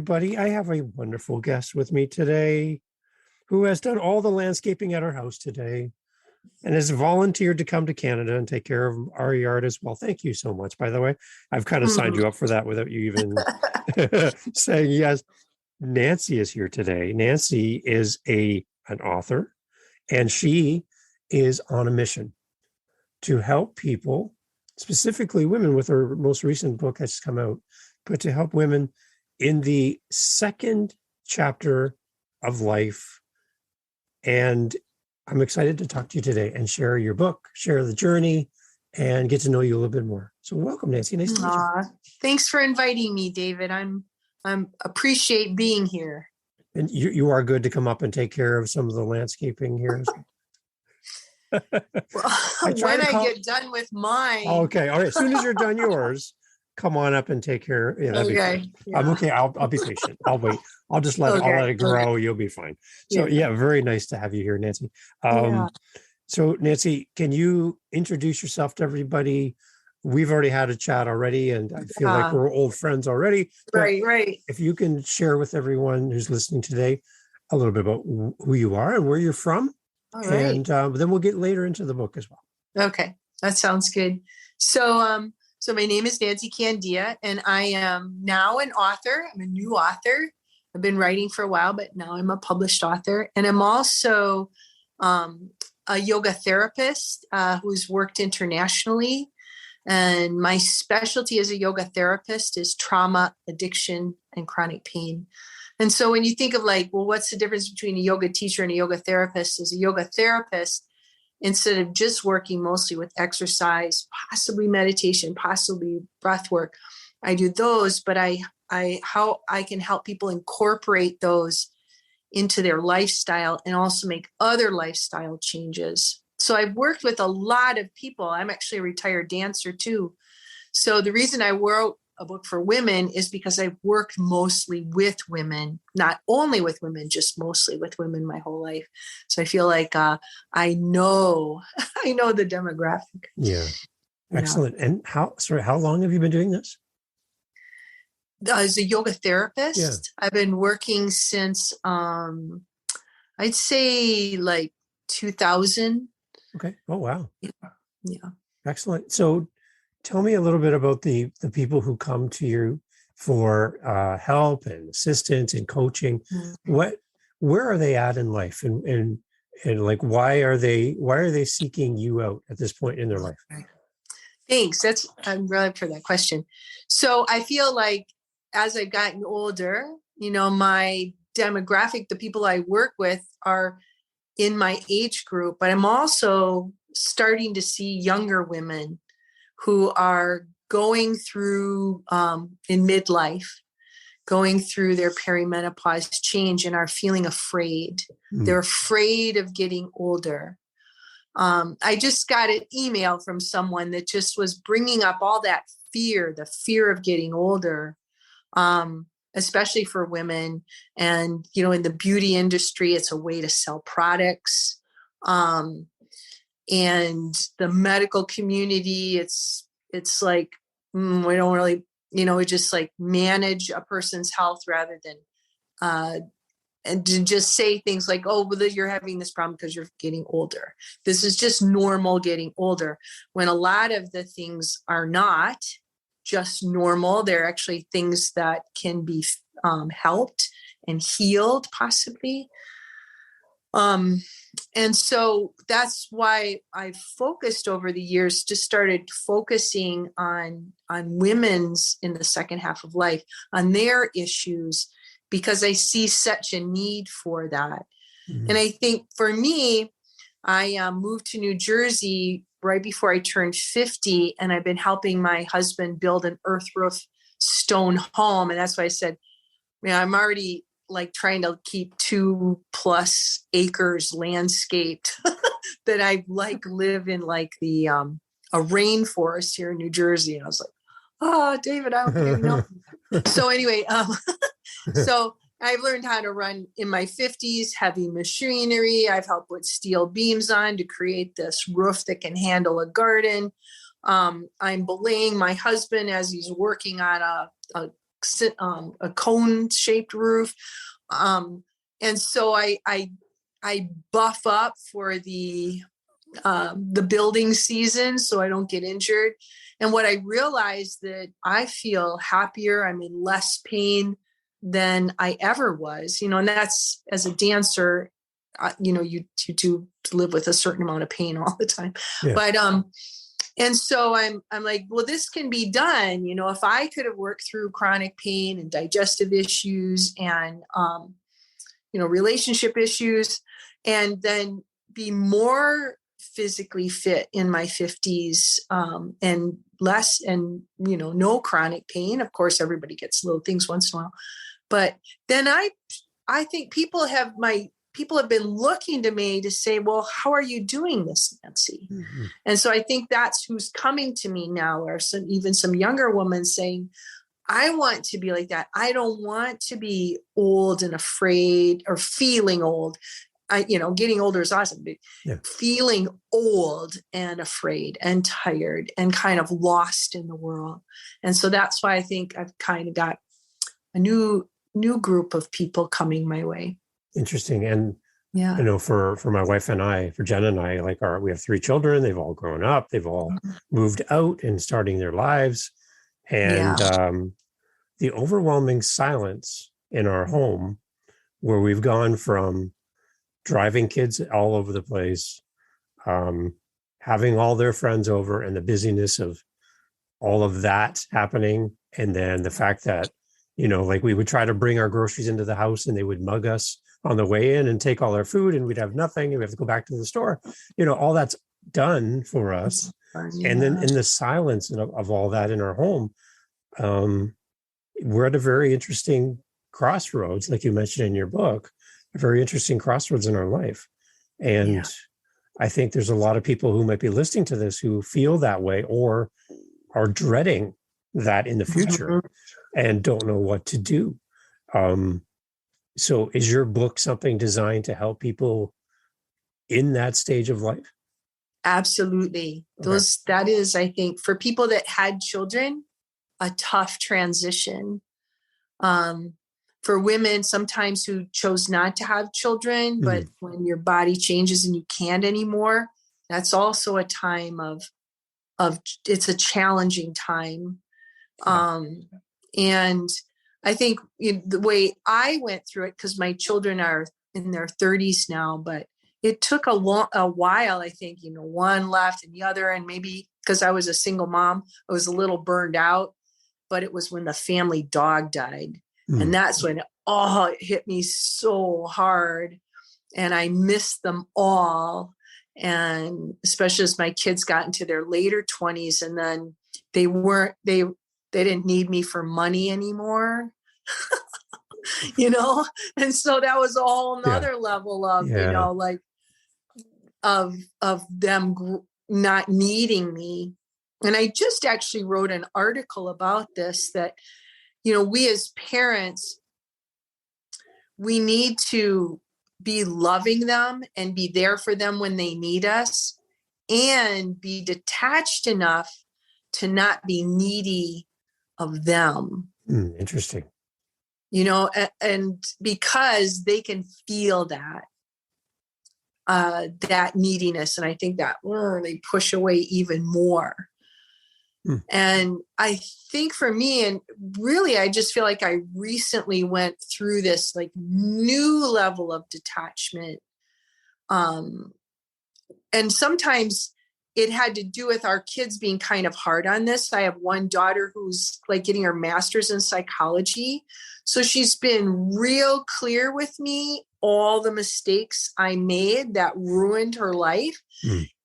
everybody. I have a wonderful guest with me today who has done all the landscaping at our house today and has volunteered to come to Canada and take care of our yard as well. Thank you so much, by the way. I've kind of signed you up for that without you even saying yes. Nancy is here today. Nancy is an author, and she is on a mission to help people, specifically women, with her most recent book has come out, but to help women in the second chapter of life. And I'm excited to talk to you today and share your book, share the journey, and get to know you a little bit more. So welcome, Nancy. Nice to meet you. Thanks for inviting me, David. I'm appreciate being here. And you are good to come up and take care of some of the landscaping here. When I get done with mine. Okay. All right. As soon as you're done yours, come on up and take care. Yeah, okay. Yeah. I'm okay. I'll be patient. I'll wait. I'll just let it grow. Okay. You'll be fine. So yeah, very nice to have you here, Nancy. So Nancy, can you introduce yourself to everybody? We've already had a chat already, and I feel like we're old friends already. Right. If you can share with everyone who's listening today a little bit about who you are and where you're from. All right. And then we'll get later into the book as well. Okay, that sounds good. So, so my name is Nancy Candea, and I am now an author. I'm a new author. I've been writing for a while, but now I'm a published author. And I'm also a yoga therapist who's worked internationally. And my specialty as a yoga therapist is trauma, addiction, and chronic pain. And so when you think of like, well, what's the difference between a yoga teacher and a yoga therapist? As a yoga therapist, instead of just working mostly with exercise, possibly meditation, possibly breath work, I do those, but how I can help people incorporate those into their lifestyle and also make other lifestyle changes. So I've worked with a lot of people. I'm actually a retired dancer too. So the reason I wrote a book for women is because I've worked mostly with women, not only with women, just mostly with women my whole life. So I feel like I know the demographic. Yeah. Excellent. And how long have you been doing this? As a yoga therapist, I've been working since, I'd say like 2000. Okay. Oh, wow. Yeah. Excellent. So tell me a little bit about the people who come to you for help and assistance and coaching. Mm-hmm. Where are they at in life, and like why are they seeking you out at this point in their life? Thanks. I'm really up for that question. So I feel like as I've gotten older, my demographic, the people I work with are in my age group, but I'm also starting to see younger women who are going through in midlife, going through their perimenopause change and are feeling afraid. They're afraid of getting older. I just got an email from someone that just was bringing up all that fear, the fear of getting older, especially for women. And, in the beauty industry, it's a way to sell products. And the medical community, it's like, we don't really, we just like manage a person's health rather than, and to just say things like, oh, well, you're having this problem because you're getting older. This is just normal getting older. When a lot of the things are not just normal, they're actually things that can be helped and healed possibly. And so that's why I've focused over the years, just started focusing on women's in the second half of life, on their issues, because I see such a need for that. Mm-hmm. And I think for me, I moved to New Jersey right before I turned 50, and I've been helping my husband build an earth roof stone home. And that's why I said, I'm already like trying to keep 2+ acres landscaped that I like live in like the a rainforest here in New Jersey. And I was like, oh, David, I don't know. So anyway, so I've learned how to run in my 50s, heavy machinery. I've helped put steel beams on to create this roof that can handle a garden. I'm belaying my husband as he's working on a a cone shaped roof. And so I buff up for the building season so I don't get injured. And what I realized that I feel happier, I'm in less pain than I ever was, and that's as a dancer, you do live with a certain amount of pain all the time. Yeah. But, and so I'm like, well, this can be done. If I could have worked through chronic pain and digestive issues and, relationship issues, and then be more physically fit in my 50s, and less, and, no chronic pain. Of course, everybody gets little things once in a while, but then I think people have been looking to me to say, well, how are you doing this, Nancy? Mm-hmm. And so I think that's who's coming to me now, or even some younger women saying, I want to be like that. I don't want to be old and afraid or feeling old. Getting older is awesome, but feeling old and afraid and tired and kind of lost in the world. And so that's why I think I've kind of got a new group of people coming my way. Interesting. And yeah, for my wife and I, for Jen and I, we have 3 children. They've all grown up. They've all moved out and starting their lives. And the overwhelming silence in our home, where we've gone from driving kids all over the place, having all their friends over, and the busyness of all of that happening. And then the fact that, we would try to bring our groceries into the house and they would mug us on the way in and take all our food, and we'd have nothing, and we have to go back to the store. All that's done for us. Yeah. And then in the silence of all that in our home, we're at a very interesting crossroads, like you mentioned in your book, a very interesting crossroads in our life. And I think there's a lot of people who might be listening to this who feel that way or are dreading that in the future and don't know what to do. So is your book something designed to help people in that stage of life? Absolutely. Okay. That is, I think, for people that had children, a tough transition. For women sometimes who chose not to have children, but when your body changes and you can't anymore, that's also a time of it's a challenging time. And I think the way I went through it, because my children are in their 30s now, but it took a while, I think, one left and the other, and maybe because I was a single mom, I was a little burned out, but it was when the family dog died. And that's when it hit me so hard, and I missed them all. And especially as my kids got into their later 20s, and then they didn't need me for money anymore. And so that was a whole nother level of, of them not needing me. And I just actually wrote an article about this, that, we as parents, we need to be loving them and be there for them when they need us, and be detached enough to not be needy of them. Interesting. And because they can feel that neediness. And I think that they push away even more. And I think for me, and really, I just feel like I recently went through this new level of detachment. And sometimes it had to do with our kids being kind of hard on this. I have one daughter who's getting her master's in psychology. So she's been real clear with me, all the mistakes I made that ruined her life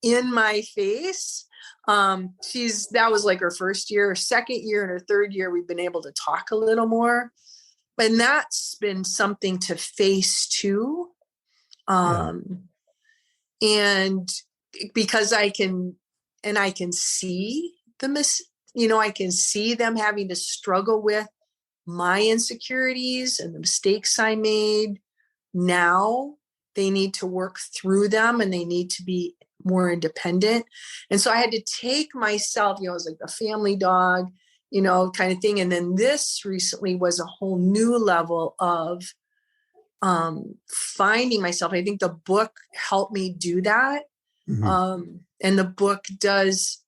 in my face. That was her first year, her second year, and her third year, we've been able to talk a little more. And that's been something to face too. And because I can see I can see them having to struggle with my insecurities and the mistakes I made. Now they need to work through them, and they need to be more independent. And so I had to take myself, I was like the family dog, kind of thing. And then this recently was a whole new level of finding myself. I think the book helped me do that. And the book does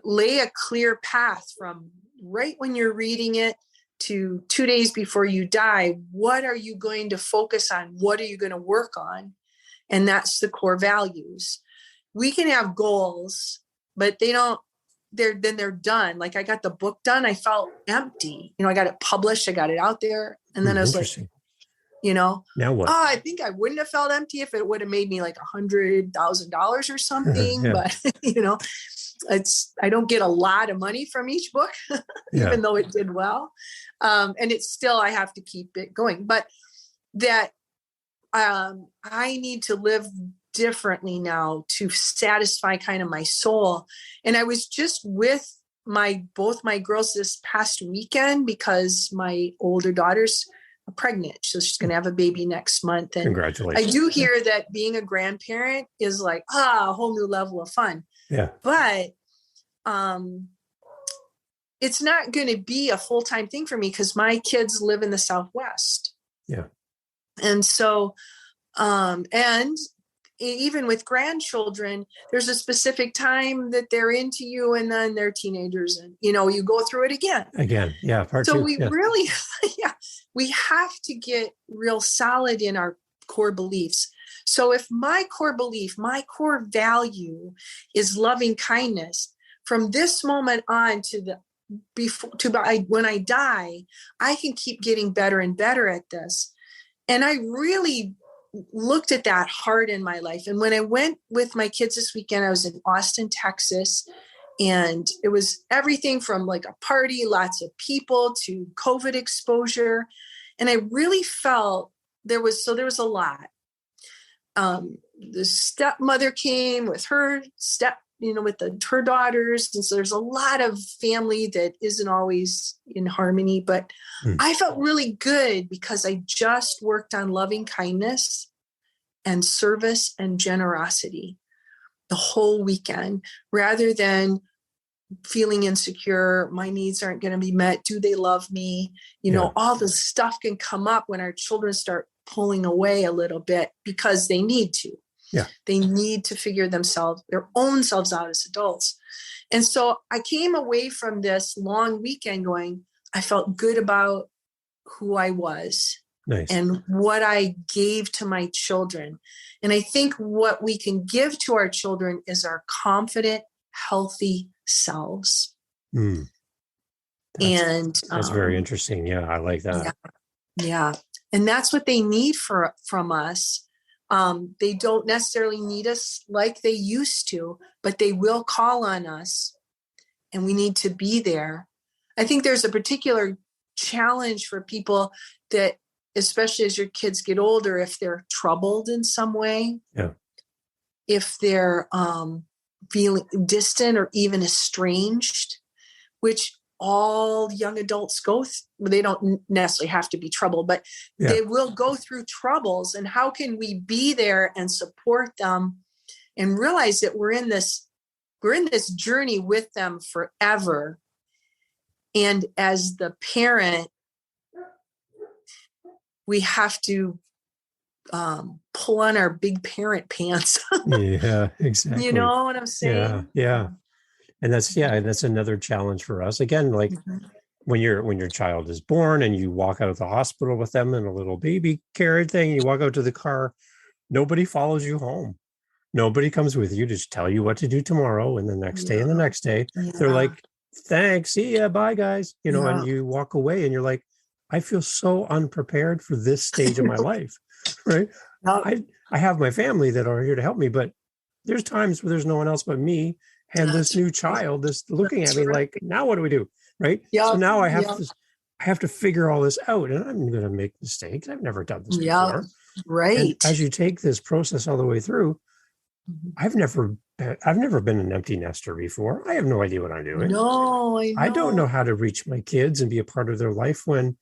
lay a clear path from right when you're reading it to 2 days before you die. What are you going to focus on? What are you going to work on? And that's the core values. We can have goals, but they're done. Like, I got the book done. I felt empty. I got it published. I got it out there. And then I was like, now what? Oh, I think I wouldn't have felt empty if it would have made me like $100,000 or something. But I don't get a lot of money from each book, even though it did well. And it's still, I have to keep it going, but that I need to live differently now to satisfy kind of my soul. And I was just with both my girls this past weekend because my older daughter's pregnant. So she's going to have a baby next month. And congratulations. I do hear that being a grandparent is like, a whole new level of fun. Yeah. But it's not going to be a full-time thing for me because my kids live in the Southwest. Yeah. And so, and even with grandchildren, there's a specific time that they're into you and then they're teenagers and, you go through it again. Yeah. So we really, we have to get real solid in our core beliefs. So if my core belief, my core value is loving kindness, from this moment on when I die, I can keep getting better and better at this. And I really looked at that hard in my life. And when I went with my kids this weekend, I was in Austin, Texas, and it was everything from like a party, lots of people, to COVID exposure. And I really felt there was a lot. The stepmother came with her her daughters. And so there's a lot of family that isn't always in harmony, but I felt really good because I just worked on loving kindness and service and generosity the whole weekend, rather than feeling insecure. My needs aren't going to be met. Do they love me? All this stuff can come up when our children start pulling away a little bit because they need to. Yeah. They need to figure their own selves out as adults. And so I came away from this long weekend going, I felt good about who I was. Nice. And what I gave to my children. And I think what we can give to our children is our confident, healthy selves. That's very interesting. Yeah, I like that. Yeah. And that's what they need from us. They don't necessarily need us like they used to, but they will call on us and we need to be there. I think there's a particular challenge for people that, especially as your kids get older, if they're troubled in some way, if they're feeling distant or even estranged, which all young adults they don't necessarily have to be troubled, but they will go through troubles. And how can we be there and support them and realize that we're in this journey with them forever. And as the parent, we have to pull on our big parent pants. Yeah, exactly. You know what I'm saying? Yeah. And that's another challenge for us. Again, like when your child is born and you walk out of the hospital with them in a little baby carriage thing, you walk out to the car, nobody follows you home. Nobody comes with you to tell you what to do tomorrow and the next day and the next day. They're like, thanks, see ya, bye guys. And you walk away and you're like, I feel so unprepared for this stage of my life, right? I have my family that are here to help me, but there's times where there's no one else but me and this new child is looking at me like, now what do we do? Right. So now I have to figure all this out, and I'm going to make mistakes. I've never done this before. Right. And as you take this process all the way through, I've never been an empty nester before. I have no idea what I'm doing. No, I know. I don't know how to reach my kids and be a part of their life when,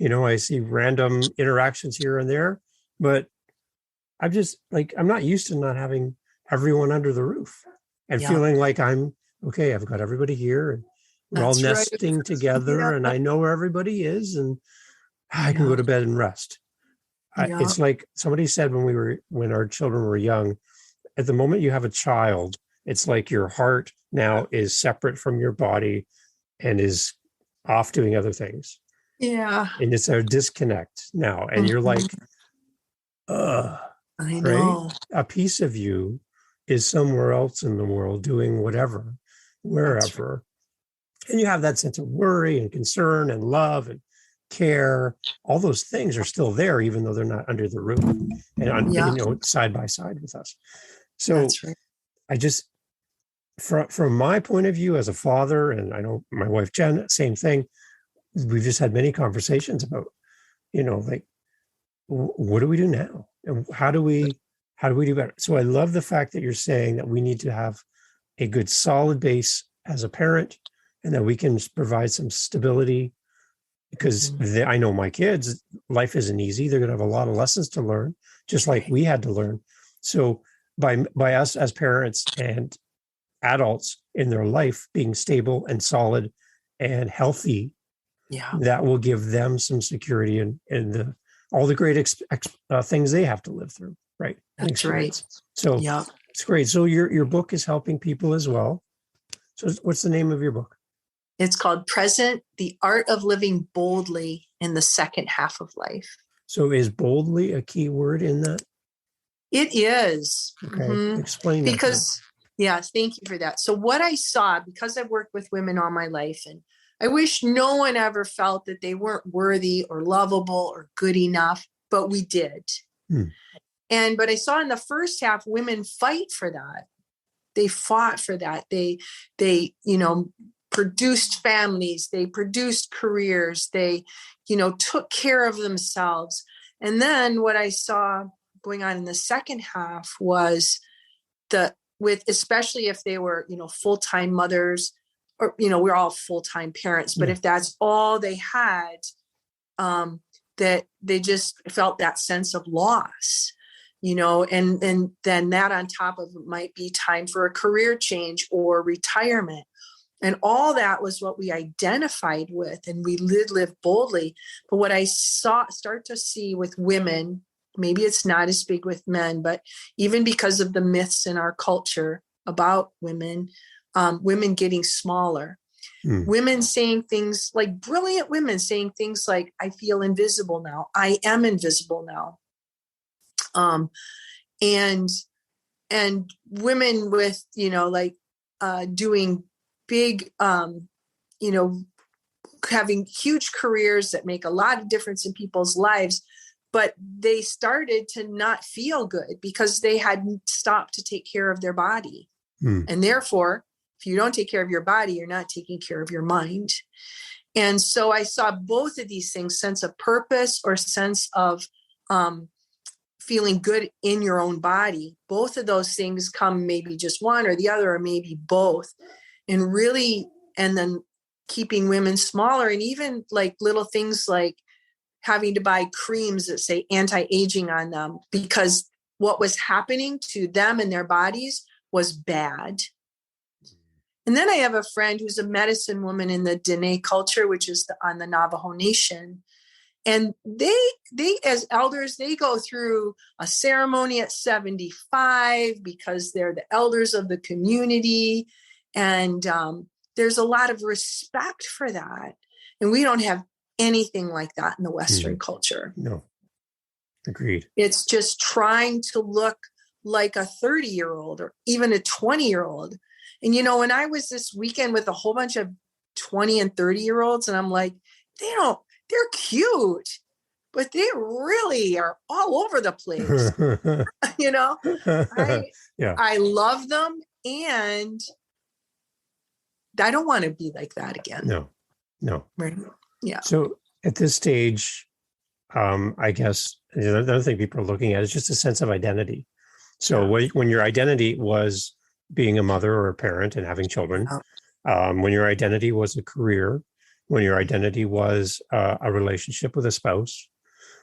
I see random interactions here and there, but I'm not used to not having everyone under the roof and feeling like I'm okay. I've got everybody here and we're all That's right. nesting together, Yeah. and I know where everybody is, and I can go Yeah. to bed and rest. Yeah. It's like somebody said when our children were young, at the moment you have a child, it's like your heart now is separate from your body and is off doing other things. Yeah. And it's a disconnect now. And you're Mhm. like, uh, I right? know. A piece of you is somewhere else in the world doing whatever, That's right. wherever. And you have that sense of worry and concern and love and care. All those things are still there, even though they're not under the roof and Yeah. side by side with us. So That's right. I just, from my point of view as a father, and I know my wife Jen, same thing. We've just had many conversations about, like, what do we do now, and how do we do better? So I love the fact that you're saying that we need to have a good solid base as a parent, and that we can provide some stability, because Mhm. I know my kids, life isn't easy. They're going to have a lot of lessons to learn, just like Right. we had to learn. So by us as parents and adults in their life being stable and solid and healthy, Yeah. that will give them some security in all the great things they have to live through, right? And That's right. experience. So Yeah. it's great. So your book is helping people as well. So what's the name of your book? It's called Present, The Art of Living Boldly in the Second Half of Life. So is boldly a key word in that? It is. Okay. Explain that. Because, yes, thank you for that. So what I saw, because I've worked with women all my life, and I wish no one ever felt that they weren't worthy or lovable or good enough, but we did. Hmm. But I saw in the first half, women fight for that. They fought for that. They produced families, they produced careers, they, took care of themselves. And then what I saw going on in the second half was especially if they were, full-time mothers, or, we're all full-time parents, but Yeah. if that's all they had, that they just felt that sense of loss, and then that on top of it might be time for a career change or retirement. And all that was what we identified with, and we live boldly. But what I start to see with women, maybe it's not as big with men, but even because of the myths in our culture about women, women getting smaller, women saying things like, brilliant women saying things like, I feel invisible now. I am invisible now. And women with, doing big, having huge careers that make a lot of difference in people's lives, but they started to not feel good because they hadn't stopped to take care of their body. And therefore, if you don't take care of your body, you're not taking care of your mind. And so I saw both of these things, sense of purpose or sense of feeling good in your own body. Both of those things come, maybe just one or the other, or maybe both. And really, and then keeping women smaller, and even like little things like having to buy creams that say anti-aging on them because what was happening to them and their bodies was bad. And then I have a friend who's a medicine woman in the Dene culture, which is on the Navajo Nation. And they as elders, they go through a ceremony at 75 because they're the elders of the community. And there's a lot of respect for that. And we don't have anything like that in the Western culture. No. Agreed. It's just trying to look like a 30-year-old or even a 20-year-old. And, when I was this weekend with a whole bunch of 20 and 30-year-olds, and I'm like, they're cute, but they really are all over the place. I love them, and I don't want to be like that again. No. Right. Yeah. So at this stage, I guess the other thing people are looking at is just a sense of identity. So when your identity was being a mother or a parent and having children, when your identity was a career, when your identity was a relationship with a spouse,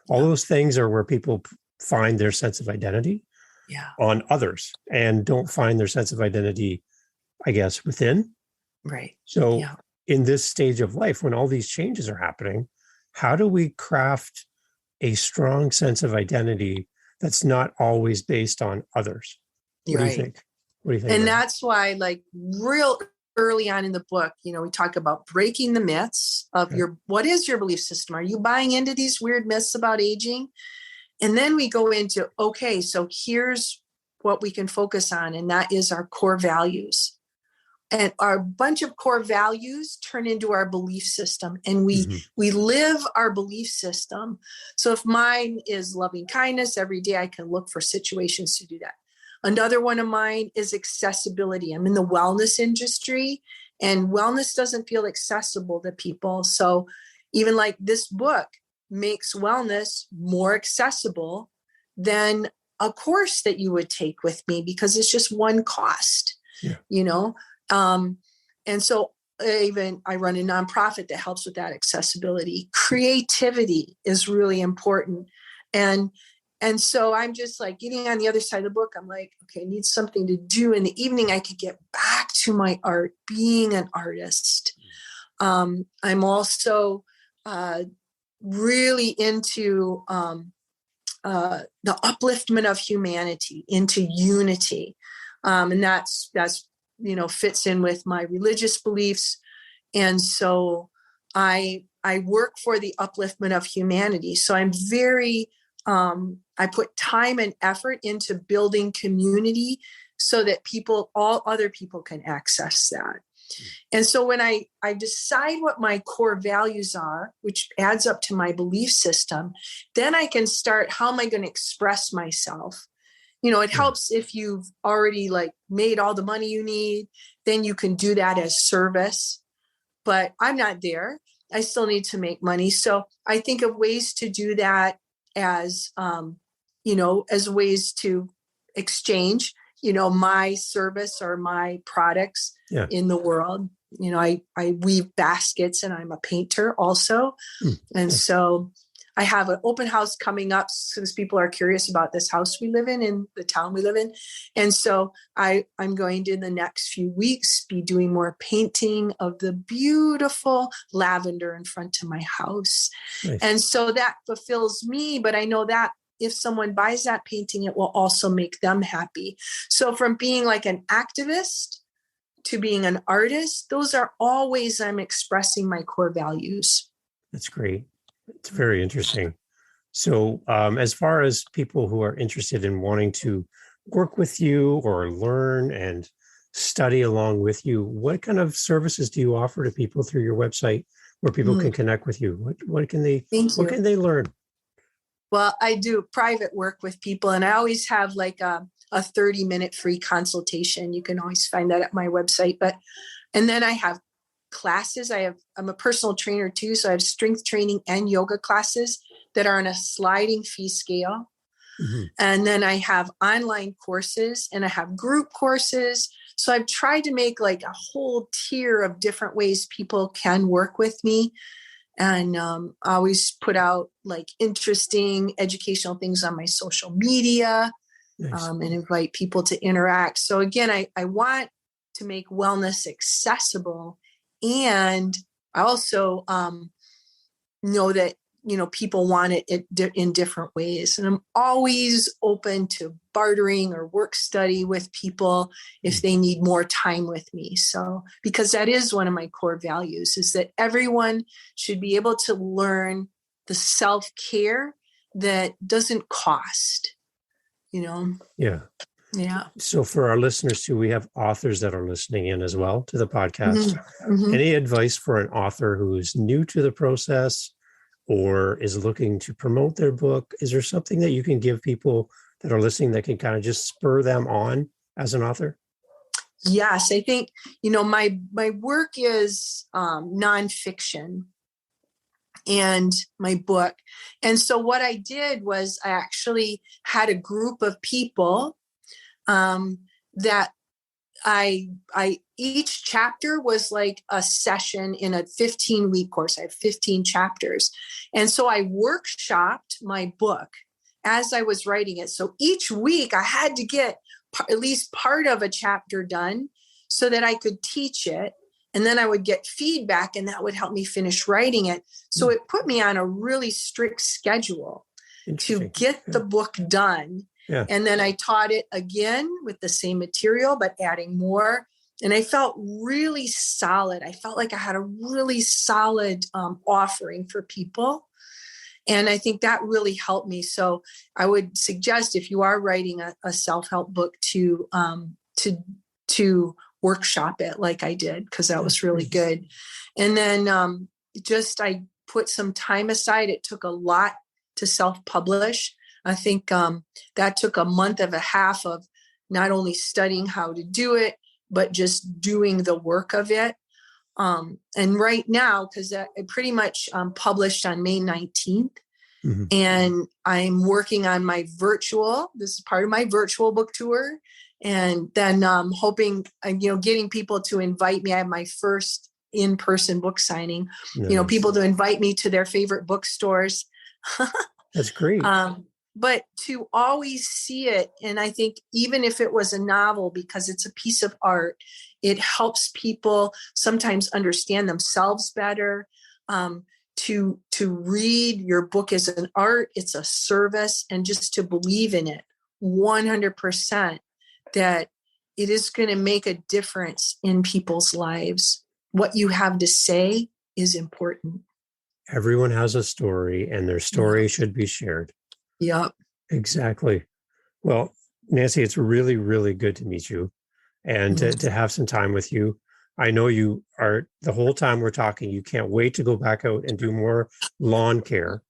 all those things are where people find their sense of identity on others and don't find their sense of identity, I guess, within. Right. So in this stage of life, when all these changes are happening, how do we craft a strong sense of identity that's not always based on others? What do you Right. think? What do you think And about that? that's why, like, real early on in the book, you know, we talk about breaking the myths of Okay. what is your belief system? Are you buying into these weird myths about aging? And then we go into, okay, so here's what we can focus on, and that is our core values. And our bunch of core values turn into our belief system, and we live our belief system. So if mine is loving kindness, every day I can look for situations to do that. Another one of mine is accessibility. I'm in the wellness industry, and wellness doesn't feel accessible to people. So even like this book makes wellness more accessible than a course that you would take with me, because it's just one cost, Yeah. you know? And so even I run a nonprofit that helps with that accessibility. Creativity is really important. And so I'm just like getting on the other side of the book. I'm like, okay, I need something to do in the evening. I could get back to my art, being an artist. I'm also really into the upliftment of humanity, into unity. And that's fits in with my religious beliefs. And so I work for the upliftment of humanity. So I'm very I put time and effort into building community so that all other people can access that. And so when I decide what my core values are, which adds up to my belief system, then I can start, how am I going to express myself? You know, it helps if you've already like made all the money you need, then you can do that as service. But I'm not there. I still need to make money. So I think of ways to do that as, as ways to exchange, my service or my products in the world. You know, I weave baskets, and I'm a painter also. And so I have an open house coming up since people are curious about this house we live in the town we live in. And so I'm going to, in the next few weeks, be doing more painting of the beautiful lavender in front of my house. Nice. And so that fulfills me, but I know that if someone buys that painting, it will also make them happy. So from being like an activist to being an artist, those are all ways I'm expressing my core values. That's great. It's very interesting. So as far as people who are interested in wanting to work with you or learn and study along with you, what kind of services do you offer to people through your website where people can connect with you? What can they learn? Well, I do private work with people, and I always have like a 30-minute free consultation. You can always find that at my website. And then I have classes. I'm a personal trainer too. So I have strength training and yoga classes that are on a sliding fee scale. And then I have online courses, and I have group courses. So I've tried to make like a whole tier of different ways people can work with me. And I always put out like interesting educational things on my social media. Nice. And invite people to interact. So again, I want to make wellness accessible. And I also know that, people want it in different ways. And I'm always open to bartering or work study with people if they need more time with me. So, because that is one of my core values, is that everyone should be able to learn the self-care that doesn't cost, Yeah. Yeah. So for our listeners too, we have authors that are listening in as well to the podcast. Any advice for an author who is new to the process or is looking to promote their book? Is there something that you can give people that are listening that can kind of just spur them on as an author? Yes, I think, my work is nonfiction and my book. And so what I did was I actually had a group of people that each chapter was like a session in a 15-week course. I have 15 chapters. And so I workshopped my book as I was writing it. So each week I had to get at least part of a chapter done so that I could teach it. And then I would get feedback and that would help me finish writing it. So it put me on a really strict schedule to get the book done. Yeah. And then I taught it again with the same material, but adding more. And I felt really solid. I felt like I had a really solid offering for people. And I think that really helped me. So I would suggest, if you are writing a self-help book, to workshop it like I did, because that was really good. And then I put some time aside. It took a lot to self-publish. I think that took a month and a half of not only studying how to do it, but just doing the work of it. And right now, because I pretty much published on May 19th, and I'm working on my this is part of my virtual book tour. And then hoping, getting people to invite me. I have my first in-person book signing, Nice. People to invite me to their favorite bookstores. That's great. But to always see it, and I think even if it was a novel, because it's a piece of art, it helps people sometimes understand themselves better. To read your book as an art, it's a service, and just to believe in it 100%, that it is going to make a difference in people's lives. What you have to say is important. Everyone has a story, and their story should be shared. Yep. Exactly. Well, Nancy, it's really, really good to meet you and to have some time with you. I know you are, the whole time we're talking, you can't wait to go back out and do more lawn care.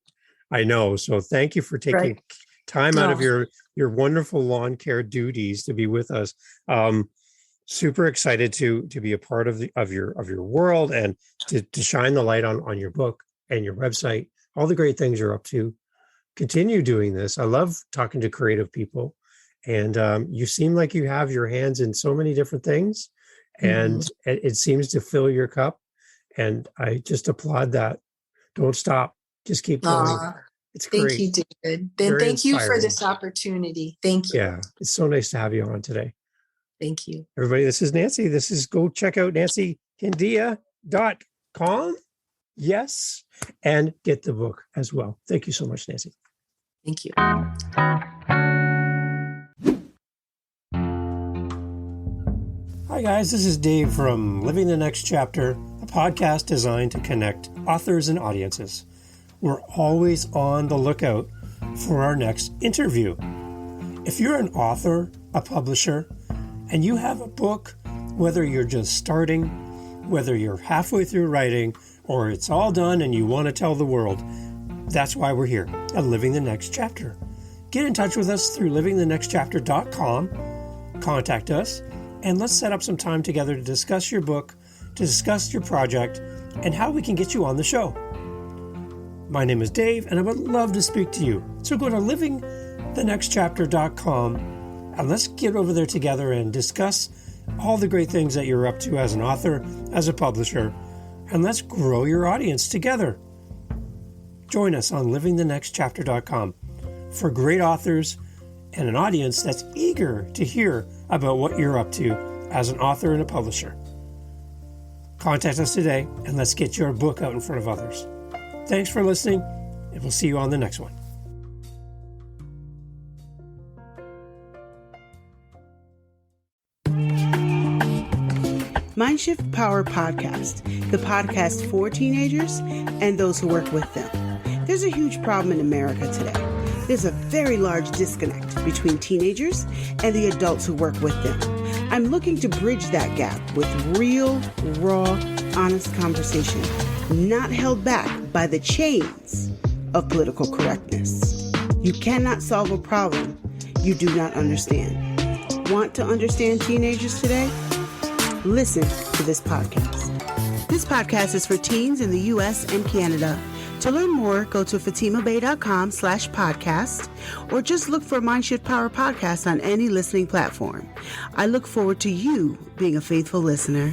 I know. So thank you for taking time out of your wonderful lawn care duties to be with us. Super excited to be a part of your world, and to shine the light on your book and your website, all the great things you're up to. Continue doing this. I love talking to creative people, and you seem like you have your hands in so many different things, and it seems to fill your cup. And I just applaud that. Don't stop. Just keep going. It's great. Thank you, David. Then thank you for this opportunity. Thank you. Yeah, it's so nice to have you on today. Thank you. Everybody, this is Nancy. Go check out NancyCandea.com. Yes. And get the book as well. Thank you so much, Nancy. Thank you. Hi, guys. This is Dave from Living the Next Chapter, a podcast designed to connect authors and audiences. We're always on the lookout for our next interview. If you're an author, a publisher, and you have a book, whether you're just starting, whether you're halfway through writing, or it's all done and you want to tell the world, that's why we're here at Living the Next Chapter. Get in touch with us through livingthenextchapter.com, contact us, and let's set up some time together to discuss your book, to discuss your project, and how we can get you on the show. My name is Dave, and I would love to speak to you. So go to livingthenextchapter.com, and let's get over there together and discuss all the great things that you're up to as an author, as a publisher, and let's grow your audience together. Join us on livingthenextchapter.com for great authors and an audience that's eager to hear about what you're up to as an author and a publisher. Contact us today, and let's get your book out in front of others. Thanks for listening, and we'll see you on the next one. Mindshift Power Podcast, the podcast for teenagers and those who work with them. There's a huge problem in America today. There's a very large disconnect between teenagers and the adults who work with them. I'm looking to bridge that gap with real, raw, honest conversation, not held back by the chains of political correctness. You cannot solve a problem you do not understand. Want to understand teenagers today? Listen to this podcast. This podcast is for teens in the U.S. and Canada. To learn more, go to fatimabay.com/podcast or just look for Mindshift Power Podcast on any listening platform. I look forward to you being a faithful listener.